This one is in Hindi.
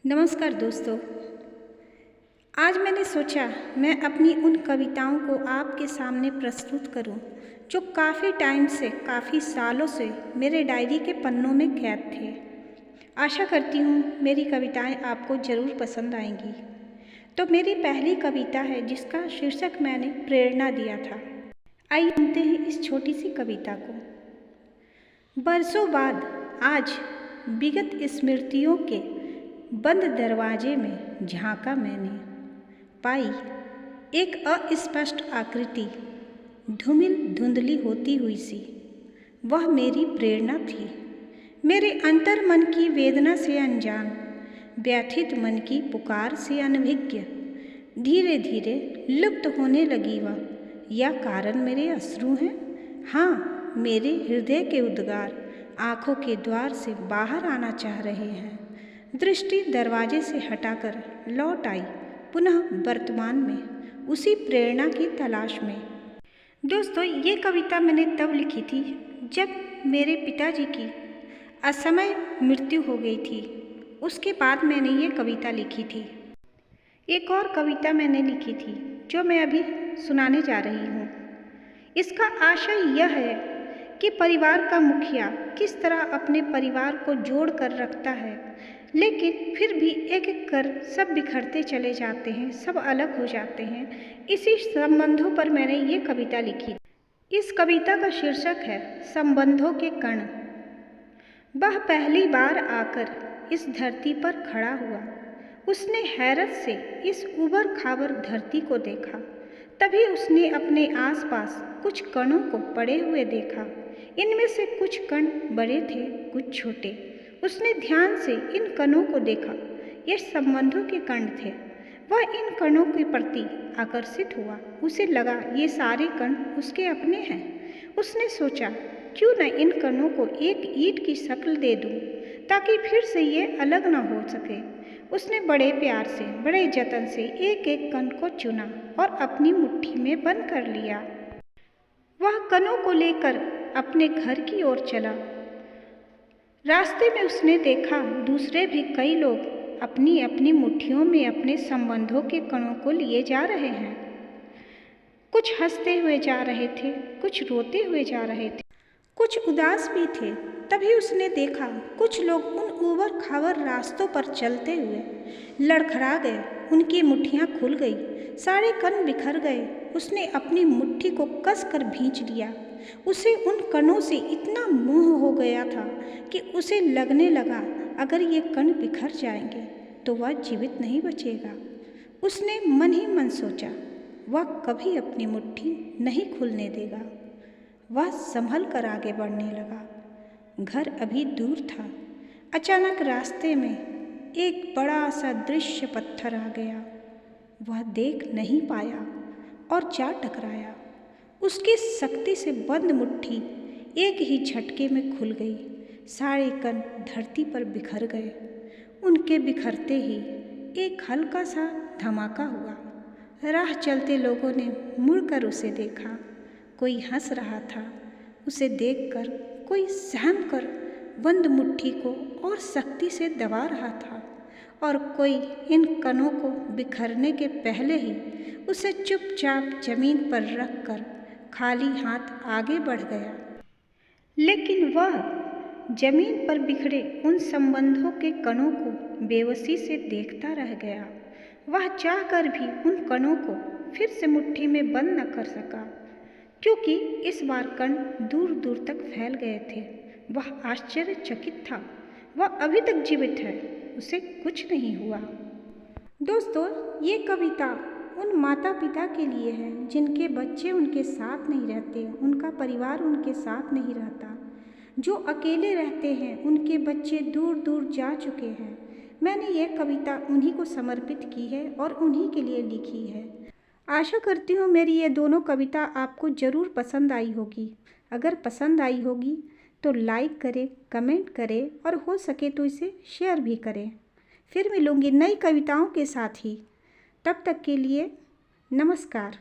नमस्कार दोस्तों। आज मैंने सोचा मैं अपनी उन कविताओं को आपके सामने प्रस्तुत करूं जो काफ़ी टाइम से, काफ़ी सालों से मेरे डायरी के पन्नों में कैद थे। आशा करती हूं मेरी कविताएं आपको ज़रूर पसंद आएंगी। तो मेरी पहली कविता है जिसका शीर्षक मैंने प्रेरणा दिया था। आइए सुनते हैं इस छोटी सी कविता को। बरसों बाद आज विगत स्मृतियों के बंद दरवाजे में झांका मैंने, पाई एक अस्पष्ट आकृति, धूमिल धुंधली होती हुई सी। वह मेरी प्रेरणा थी, मेरे अंतर मन की वेदना से अनजान, व्यथित मन की पुकार से अनभिज्ञ। धीरे धीरे लुप्त होने लगी वह। यह कारण मेरे अश्रु हैं? हाँ, मेरे हृदय के उद्गार आँखों के द्वार से बाहर आना चाह रहे हैं। दृष्टि दरवाजे से हटाकर लौट आई पुनः वर्तमान में, उसी प्रेरणा की तलाश में। दोस्तों, ये कविता मैंने तब लिखी थी जब मेरे पिताजी की असमय मृत्यु हो गई थी। उसके बाद मैंने ये कविता लिखी थी। एक और कविता मैंने लिखी थी जो मैं अभी सुनाने जा रही हूँ। इसका आशय यह है कि परिवार का मुखिया किस तरह अपने परिवार को जोड़ कर रखता है, लेकिन फिर भी एक एक कर सब बिखरते चले जाते हैं, सब अलग हो जाते हैं। इसी संबंधों पर मैंने ये कविता लिखी। इस कविता का शीर्षक है संबंधों के कण। वह पहली बार आकर इस धरती पर खड़ा हुआ। उसने हैरत से इस उबड़ खाबड़ धरती को देखा। तभी उसने अपने आसपास कुछ कणों को पड़े हुए देखा। इनमें से कुछ कण बड़े थे, कुछ छोटे। उसने ध्यान से इन कणों को देखा। ये संबंधों के कण थे। वह इन कणों के प्रति आकर्षित हुआ। उसे लगा ये सारे कण उसके अपने हैं। उसने सोचा क्यों न इन कणों को एक ईंट की शक्ल दे दूं, ताकि फिर से ये अलग न हो सके। उसने बड़े प्यार से, बड़े जतन से एक एक कण को चुना और अपनी मुट्ठी में बंद कर लिया। वह कणों को लेकर अपने घर की ओर चला। रास्ते में उसने देखा दूसरे भी कई लोग अपनी अपनी मुट्ठियों में अपने संबंधों के कणों को लिए जा रहे हैं। कुछ हंसते हुए जा रहे थे, कुछ रोते हुए जा रहे थे, कुछ उदास भी थे। तभी उसने देखा कुछ लोग उन ऊबड़ खाबड़ रास्तों पर चलते हुए लड़खड़ा गए। उनकी मुट्ठियाँ खुल गई, सारे कण बिखर गए। उसने अपनी मुट्ठी को कस कर भींच लिया। उसे उन कणों से इतना मोह हो गया था कि उसे लगने लगा अगर ये कण बिखर जाएंगे तो वह जीवित नहीं बचेगा। उसने मन ही मन सोचा वह कभी अपनी मुट्ठी नहीं खुलने देगा। वह संभल कर आगे बढ़ने लगा। घर अभी दूर था। अचानक रास्ते में एक बड़ा सा दृश्य पत्थर आ गया। वह देख नहीं पाया और जा टकराया। उसकी शक्ति से बंद मुट्ठी एक ही झटके में खुल गई। सारे कण धरती पर बिखर गए। उनके बिखरते ही एक हल्का सा धमाका हुआ। राह चलते लोगों ने मुड़कर उसे देखा। कोई हंस रहा था उसे देखकर, कोई सहम कर बंद मुट्ठी को और शक्ति से दबा रहा था, और कोई इन कणों को बिखरने के पहले ही उसे चुपचाप जमीन पर रखकर खाली हाथ आगे बढ़ गया। लेकिन वह जमीन पर बिखरे उन संबंधों के कणों को बेबसी से देखता रह गया। वह चाहकर भी उन कणों को फिर से मुट्ठी में बंद न कर सका, क्योंकि इस बार कण दूर दूर तक फैल गए थे। वह आश्चर्यचकित था। वह अभी तक जीवित है, उसे कुछ नहीं हुआ। दोस्तों, ये कविता उन माता पिता के लिए है जिनके बच्चे उनके साथ नहीं रहते, उनका परिवार उनके साथ नहीं रहता, जो अकेले रहते हैं, उनके बच्चे दूर दूर जा चुके हैं। मैंने ये कविता उन्हीं को समर्पित की है और उन्हीं के लिए लिखी है। आशा करती हूँ मेरी ये दोनों कविता आपको ज़रूर पसंद आई होगी। अगर पसंद आई होगी तो लाइक करें, कमेंट करें और हो सके तो इसे शेयर भी करें। फिर मिलूँगी नई कविताओं के साथ ही। तब तक के लिए नमस्कार।